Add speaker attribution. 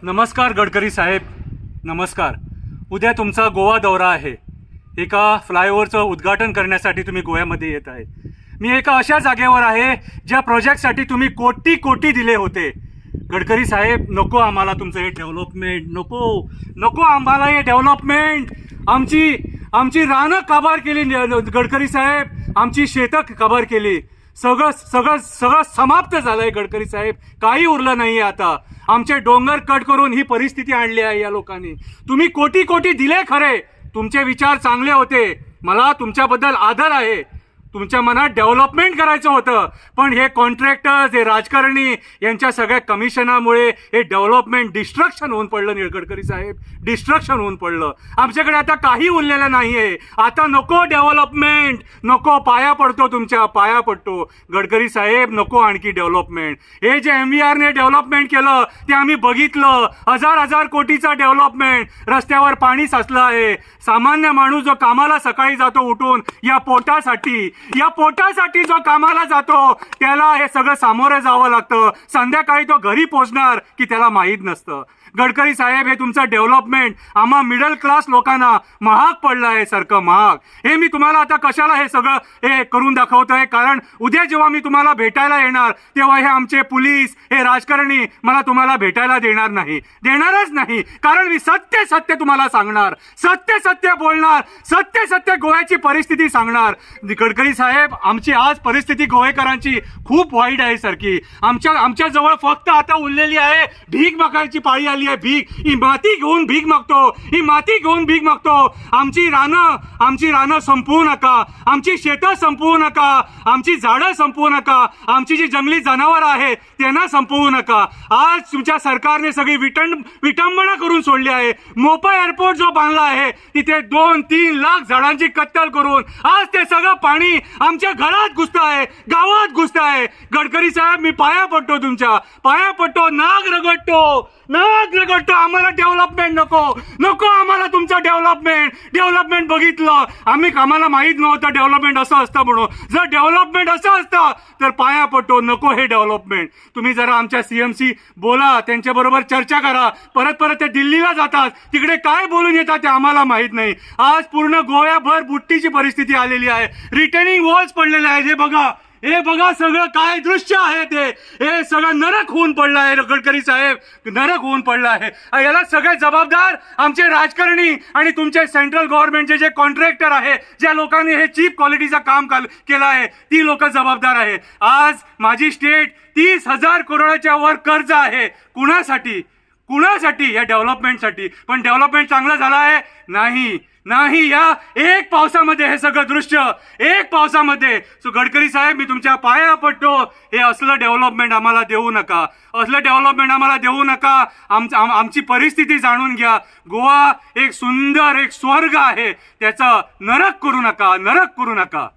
Speaker 1: नमस्कार गडकरी साहेब, नमस्कार. उद्या तुमचा गोवा दौरा आहे. एका फ्लायओव्हरचं उद्घाटन करण्यासाठी तुम्ही गोव्यामध्ये येत आहे. मी एका अशा जागेवर आहे ज्या प्रोजेक्टसाठी तुम्ही कोटी कोटी दिले होते. गडकरी साहेब, नको आम्हाला तुमचं हे डेव्हलपमेंट, नको नको आम्हाला हे डेव्हलपमेंट. आमची रानं काबार केली गडकरी साहेब, आमची शेतं काबार केली. सगळं सगळं सगळं समाप्त झालंय गडकरी साहेब. काही उरलं नाहीये आता. आमचे डोंगर कट करून ही परिस्थिती आणली आहे या लोकांनी. तुम्ही कोटी कोटी दिले खरे, तुमचे विचार चांगले होते, मला तुमच्याबद्दल आदर आहे. तुमच्या मनात डेव्हलपमेंट करायचं होतं, पण हे कॉन्ट्रॅक्टर्स, हे राजकारणी यांच्या सगळ्या कमिशनामुळे हे डेव्हलपमेंट डिस्ट्रक्शन होऊन पडलं गडकरी साहेब, डिस्ट्रक्शन होऊन पडलं. आमच्याकडे आता काही उरलेलं नाहीये. आता नको डेव्हलपमेंट, नको. पाया पडतो, तुमच्या पाया पडतो गडकरी साहेब, नको आणखी डेव्हलपमेंट. हे जे MVR ने डेव्हलपमेंट केलं ते आम्ही बघितलं. हजार कोटीचा डेव्हलपमेंट. रस्त्यावर पाणी साचलं आहे. सामान्य माणूस जो कामाला सकाळी जातो उठून या पोटासाठी जो कामाला जातो त्याला हे सगळं सामोरे जावं लागतं. संध्याकाळी तो घरी पोहोचणार की त्याला माहीत नसतं. गडकरी साहेब, हे तुमचं डेव्हलपमेंट आम्हा मिडल क्लास लोकांना महाग पडलं आहे, सारखं महाग. हे मी तुम्हाला आता कशाला हे सगळं हे करून दाखवतोय, कारण उद्या जेव्हा मी तुम्हाला भेटायला येणार तेव्हा हे आमचे पोलीस, हे राजकारणी मला तुम्हाला भेटायला देणारच नाही. कारण मी सत्य तुम्हाला सांगणार, सत्य बोलणार, सत्य गोव्याची परिस्थिती सांगणार. गडकरी साहेब, आमची आज परिस्थिती गोवेकरांची खूप वाईट आहे सारखी. आमच्या जवळ फक्त आता उरलेली आहे भीक मागायची पाळी आली आहे. ही माती घेऊन भीक मागतो. आमची रानं संपवू नका, आमची शेतं संपवू नका, आमची झाडं संपवू नका, आमची जी जंगली जनावरं आहेत त्यांना संपवू नका. आज तुमच्या सरकारने सगळी विटंबना करून सोडली आहे. मोपा एअरपोर्ट जो बांधला आहे तिथे 2-3 लाख झाडांची कत्तल करून आज ते सगळं पाणी आमच्या घरात घुसत आहे, गावात घुसत आहे. गडकरी साहेब, मी पाया पडतो, तुमच्या पाया पडतो, नाग रगडतो. आम्हाला डेव्हलपमेंट नको आम्हाला तुमचं डेव्हलपमेंट बघितलं आम्हाला माहित नव्हतं डेव्हलपमेंट असं असतं म्हणून. जर डेव्हलपमेंट असं असतं तर पाया पडतो, नको हे डेव्हलपमेंट. तुम्ही जरा आमच्या CMशी बोला, त्यांच्याबरोबर चर्चा करा. परत ते दिल्लीला जातात, तिकडे काय बोलून येतात ते आम्हाला माहित नाही. आज पूर्ण गोव्याभर बुट्टीची परिस्थिती आलेली आहे. रिटेनिंग वॉल्स पडलेले आहेत. हे बघा सगळं काय दृश्य आहे ते. हे सगळं नरक होऊन पडलं आहे गडकरी साहेब, नरक होऊन पडलं आहे. याला सगळे जबाबदार आमचे राजकारणी आणि तुमचे सेंट्रल गव्हर्नमेंटचे जे कॉन्ट्रॅक्टर आहे, ज्या लोकांनी हे चीप क्वालिटीचं काम केलं आहे, ती लोक जबाबदार आहे. आज माझी स्टेट 30,000 करोडाच्या वर कर्ज आहे. कुणासाठी? या डेव्हलपमेंटसाठी. पण डेव्हलपमेंट चांगलं झालं आहे? नाही. या एक पावसामध्ये हे सगळं दृश्य, एक पावसामध्ये. सो गडकरी साहेब, मी तुमच्या पाया पडतो, हे असलं डेव्हलपमेंट आम्हाला देऊ नका. आमची परिस्थिती जाणून घ्या. गोवा एक सुंदर, एक स्वर्ग आहे, त्याचं नरक करू नका.